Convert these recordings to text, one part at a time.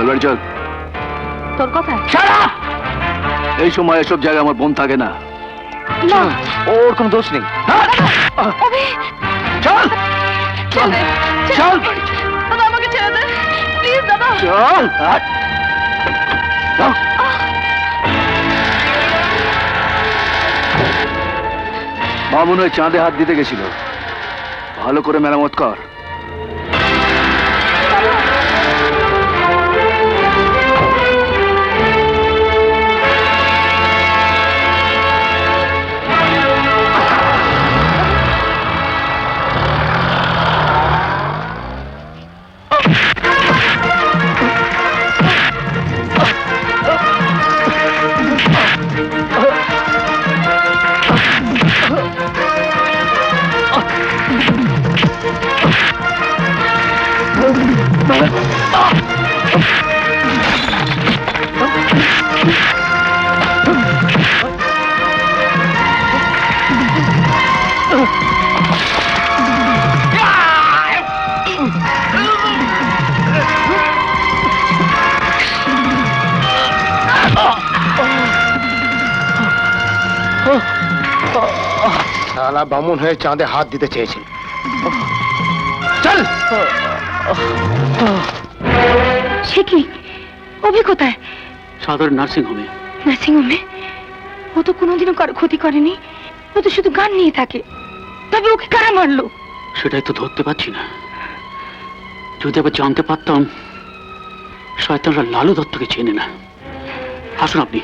বাড়ি চল। তোর কথা এই সময় এসব জায়গায় আমার বোন থাকে না। না, ওর কোনো দোষ নেই। চল চল চল দাদা, আমাকে ছেড়ে দে প্লিজ দাদা। চল। মা মনে হয় চাঁদে হাত দিতে গেছিল, ভালো করে মেরামত কর। শালা বামুন হয়ে চাঁদে হাত দিতে চেয়েছিল। চল। সে কি? অভি কোথায়? সাদর নার্সিং হোমে। নার্সিং হোমে? ও তো কোনোদিনও কারো ক্ষতি করেনি, ও তো শুধু গান নিয়ে থাকে। তবে ওকে কারা মারলো? সেটাই তো ধরতে পারছি না। যদি আবার জানতে পারতাম, শয়তানরা লালু দত্তকে চেনে না। আসুন আপনি।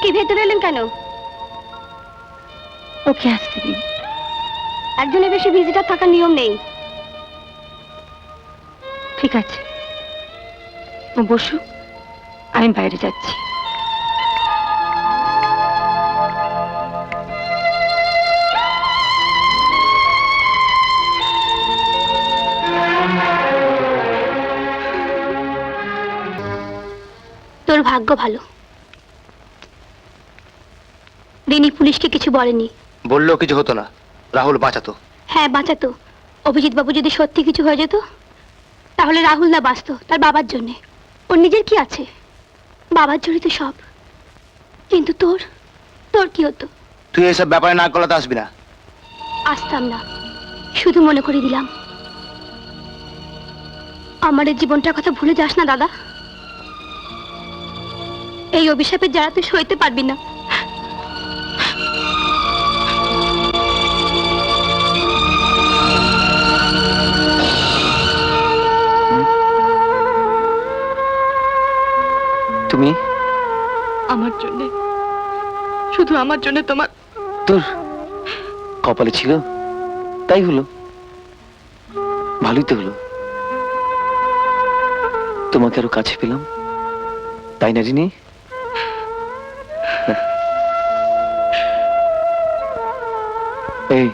কি ভেতরে এলেন কেন? ওকে আসতে দিন। একজনের বেশি ভিজিটার থাকার নিয়ম নেই। ঠিক আছে, ও বসু, আমি বাইরে যাচ্ছি। তোর ভাগ্য ভালো, দিনী পুলিশকে কিছু বলেনি। বললেও কিছু হতো না, রাহুল বাঁচাতো। হ্যাঁ বাঁচাতো। অভিজিৎ বাবু যদি সত্যি কিছু হয়ে যেত, তাহলে রাহুল না বাঁচতো তার বাবার জন্যে। ওর নিজের কি আছে? বাবার জড়িত সব। কিন্তু তোর তোর কি হতো? তুই এসব ব্যাপারে না গলাতে আসবি না। আসতাম না, শুধু মনে করে দিলাম। আমার এই জীবনটার কথা ভুলে যাস না দাদা। এই অভিশাপের যারা তুই সইতে পারবি না। তুমি আমার জন্য, শুধু আমার জন্য তোমার। তোর কপালে ছিল, তাই হলো। ভালোই তো হলো, তোমাকে আরো কাছে পেলাম, তাই না রিনি? এই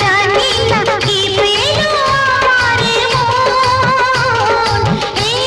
জানি না কি পেলো আমার মন, এই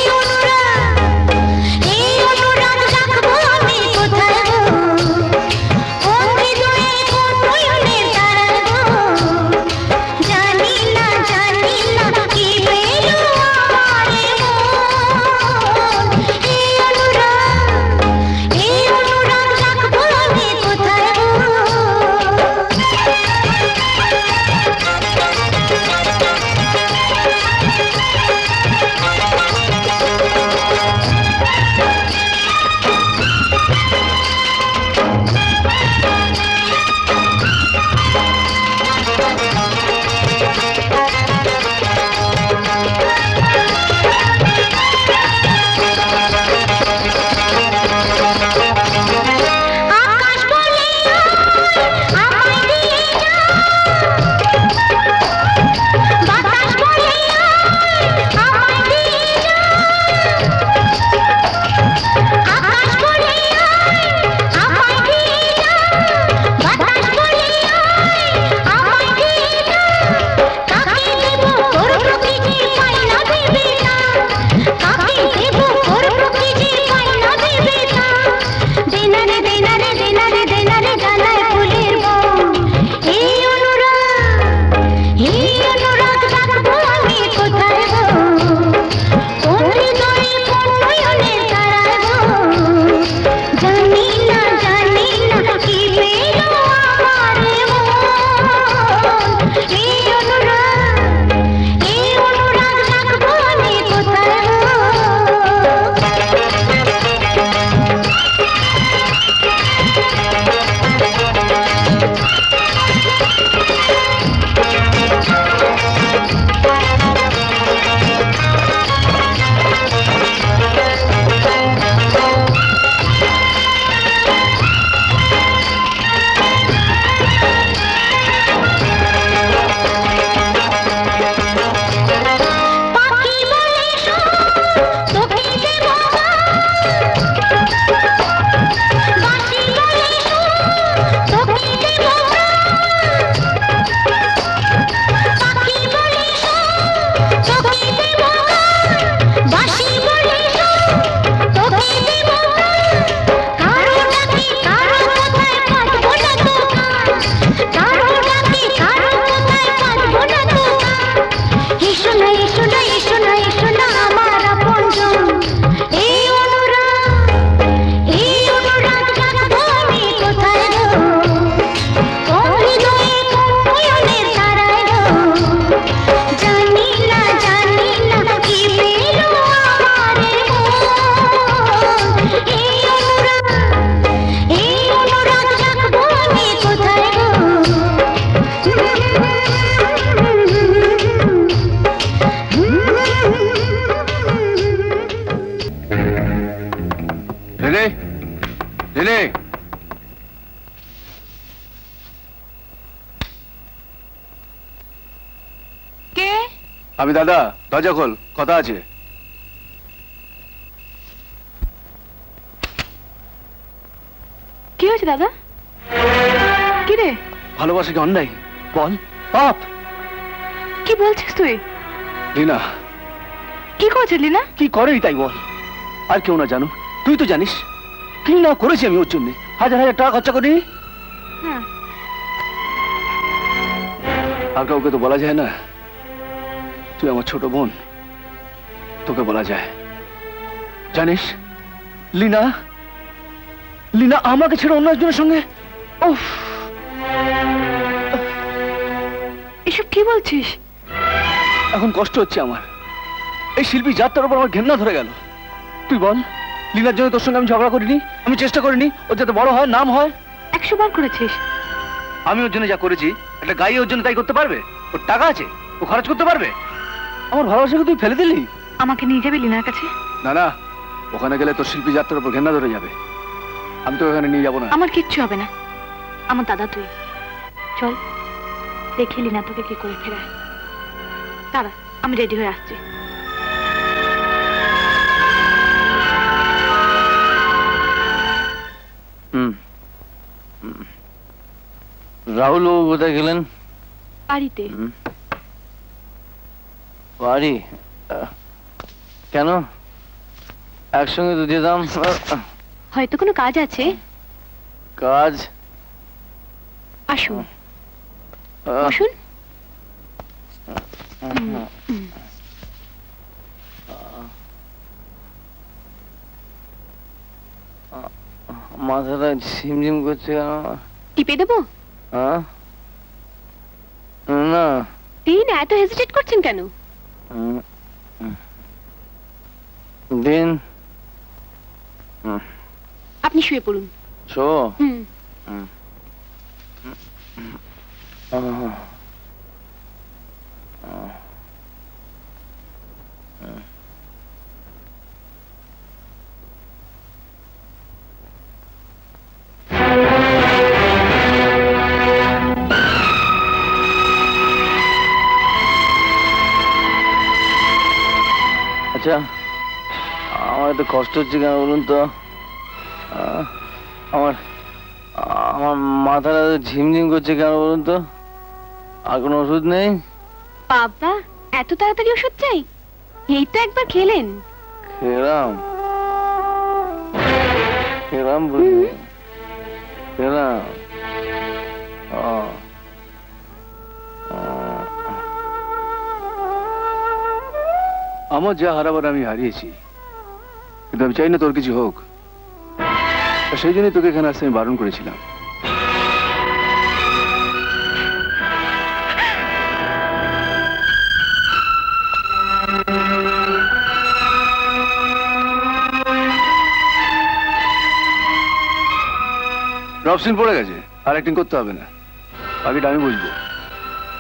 রিনি, রিনি, কে? আমি দাদা, দরজা খোল, কথা আছে। কি হয়েছে দাদা? কি রে? ভালোবাসা কি অন্যায়? বল, পাপ। কি বলছিস তুই? রিনা কি করেছে লিনা? কি করেনি তাই বল। আর কেউ না জানো, তুই তো জানিস কি না করেছি আমি ওর জন্য। হাজার হাজার টাকা খরচা করিনি। হ্যাঁ। আর কাউকে তো বলা যায় না। তুই আমার ছোট বোন, তোকে বলা যায়। জানিস লিনা, লিনা আমাকে ছেড়ে অন্য একজনের সঙ্গে। উফ, এসব কি বলছিস? এখন কষ্ট হচ্ছে আমার। এই শিল্পী যাত্রার উপর আমার ঘেন্না ধরে গেল। তুই বল, লিনার জন্য তোর সঙ্গে আমি ঝগড়া করিনি? আমি চেষ্টা করিনি ও যাতে বড় হয়, নাম হয়? 100 বার করেছিস। আমি ওর জন্য যা করেছি, একটা গাই ওর জন্য তাই করতে পারবে? ওর টাকা আছে, ও খরচ করতে পারবে। আমার ভালোবাসাকে তুই ফেলে দিলি। আমাকে নিয়ে যাবি লিনার কাছে? না না, ওখানে গেলে তোর শিল্পী যাত্রার উপর ঘেন্না ধরে যাবে। আমি তো ওখানে নিয়ে যাবো না। আমার কিচ্ছু হবে না। আমার দাদা তুই। চল দেখি লিনা তোকে কি করে ফেরায়। দাঁড়া, আমি রেডি হয়ে আসছি। রাহুল বাবু কোথায় গেলেন? বাড়িতে। বাড়ি? কেন? একসঙ্গে তো যেতাম। হয়তো কোনো কাজ আছে। কাজ? আসুন, বসুন। মাথাটা ঝিমঝিম করছে কেন? টিপে দেবো? হ্যাঁ? না। দিন, এত হেজিটেট করছেন কেন? দিন। আপনি শুয়ে পড়ুন। শো। হুম। আচ্ছা, আমার এত কষ্ট হচ্ছে কেন বলুন তো? আমার আমার মাথাটা ঝিমঝিম করছে কেন বলুন তো? আর কোনো ওষুধ নেই? বাবা, এত তাড়াতাড়ি ওষুধ চাই? এই তো একবার খেলেন। খেলাম খেলাম বুঝলি, খেলাম। ও, আমার যা হারাবার আমি হারিয়েছি, কিন্তু আমি চাই না তোর কিছু হোক। আর সেই জন্যই তোকে এখানে আসতে আমি বারণ করেছিলাম। ড্রপ সিন পড়ে গেছে, আর অ্যাক্টিং করতে হবে না। বাকিটা আমি বুঝবো।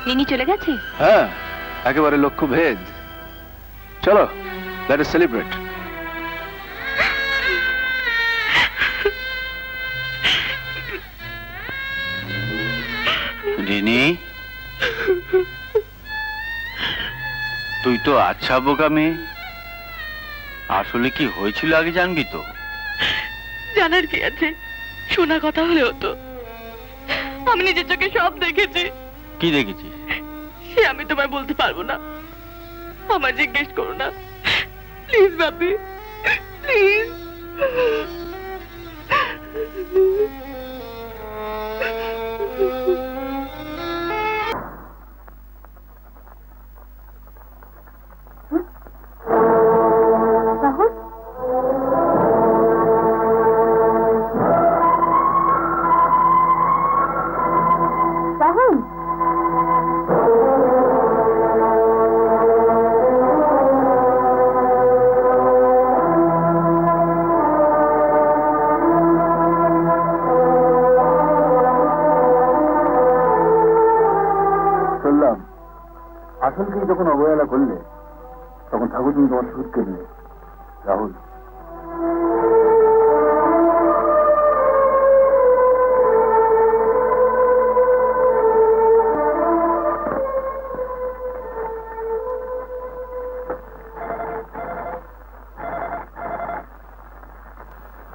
লিনি চলে গেছে? হ্যাঁ, একেবারে লক্ষ্য ভেদ। চলো, লেট আস সেলিব্রেট। রিনি, তুই তো আচ্ছা বোকা মেয়ে। আসলে কি হয়েছিল আগে জানবি তো? জানার কি আছে, শোনা কথা হলে হতো। আমি নিজের চোখে সব দেখেছি। কি দেখেছিস? সে আমি তোমায় বলতে পারবো না। আমায় জিজ্ঞেস করো না প্লিজ বাপি, প্লিজ। শুনলাম আসলকেই যখন অবহেলা করলে, তখন ঠাকুর তুমি তোমার সুদকে নিয়ে। রাহুল,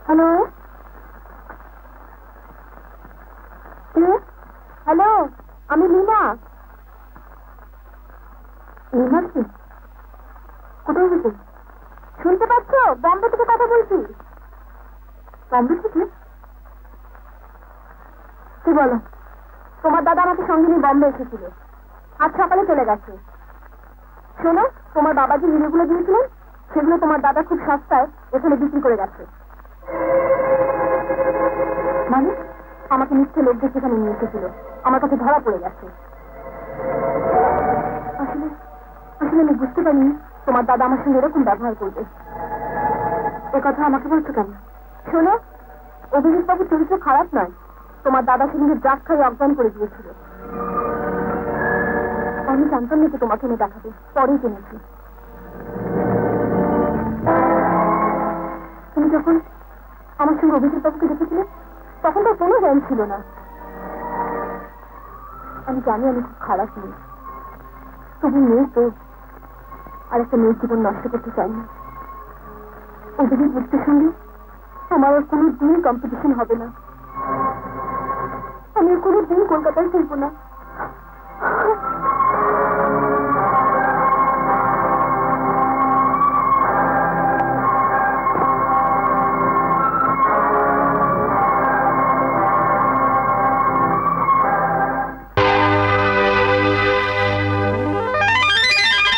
হ্যালো, হ্যালো, আমি লীনা। লীনা কি? কোথায় গেছে? শুনতে পাচ্ছ? বম্বে থেকে কথা বলছি। বম্বে থেকে? কি বলো? তোমার দাদা আমাকে সঙ্গে নিয়ে বম্বে এসেছিল, আজ সকালে চলে গেছে। শোনো, তোমার বাবা যে হিরোগুলো দিয়েছিলেন সেগুলো তোমার দাদা খুব সস্তায় এখানে বিক্রি করে গেছে। মানে আমাকে মিথ্যে লোকদের সেখানে নিয়ে এসেছিল, আমার কাছে ধরা পড়ে গেছে। আসলে আসলে আমি বুঝতে পারিনি তোমার দাদা আমার সঙ্গে এরকম ব্যবহার করবে। এ কথা আমাকে বলছো কেন? শোনো, অভিজিৎ বাবুর চরিত্র খারাপ নয়, তোমার দাদা সেদিকে ড্রাগ খাইয়ে অজ্ঞান করে দিয়েছিল। আমি জানতাম না যে তোমাকে এনে দেখাবে, পরেই জেনেছি। তুমি যখন আমার সঙ্গে অভিজিৎ বাবুকে দেখেছিলে তখন তো কোনো জ্ঞান ছিল না। আমি জানি আমি খুব খারাপ মেয়ে, তবু মেয়ে তো, আর একটা মেয়ের জীবন নষ্ট করতে চাই না। অভিজিৎ বুঝতে সঙ্গে আমার আর কোনো দিন কম্পিটিশন হবে না। আমি কোনো দিন কলকাতায় ফিরবো না।